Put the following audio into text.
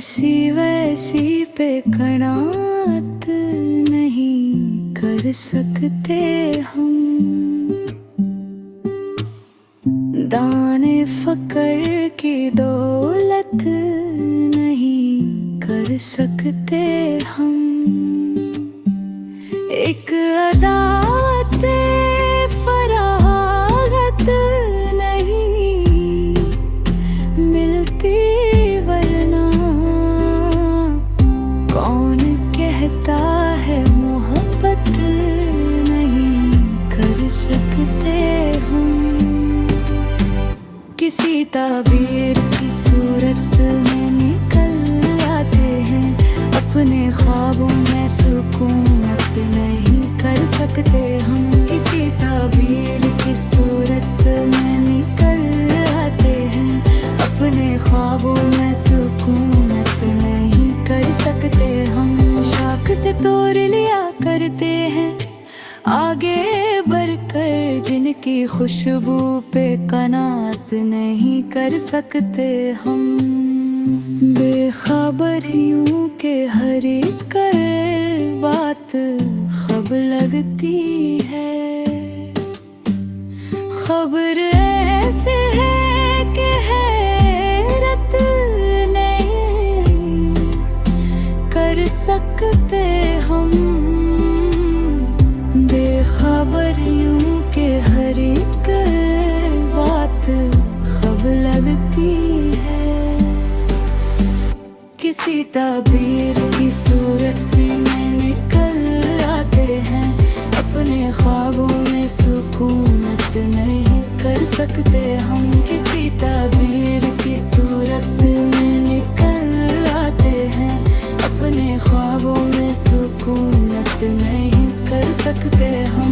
ऐसी वैसी पे कनात नहीं कर सकते हम। दाने फकर की दौलत नहीं कर सकते हम। एक अदाते फरागत नहीं मिलती, वरना कौन कहता है मोहब्बत नहीं कर सकते हम। किसी ताबीर की सूरत में निकल आते हैं, अपने ख्वाबों में सुकूनत नहीं कर सकते हम। किसी ताबीर की सूरत में निकल आते हैं, अपने ख्वाबों में सुकूनत नहीं कर सकते हम। शाख से तोड़ लिया करते हैं आगे बढ़कर, जिनकी खुशबू पे कनात नहीं कर सकते हम। बेखबर यूं के हर एक बात खब लगती है। खबर ऐसे है कि हैरत नहीं कर सकते हम। बेखबर यूं के हर एक बात खब लगती है। किसी ताबीर की सूरत में निकल आते हैं, अपने ख्वाबों में सुकूनत नहीं कर सकते हम। किसी ताबीर की सूरत में निकल आते हैं, अपने ख्वाबों में सुकूनत नहीं कर सकते हम।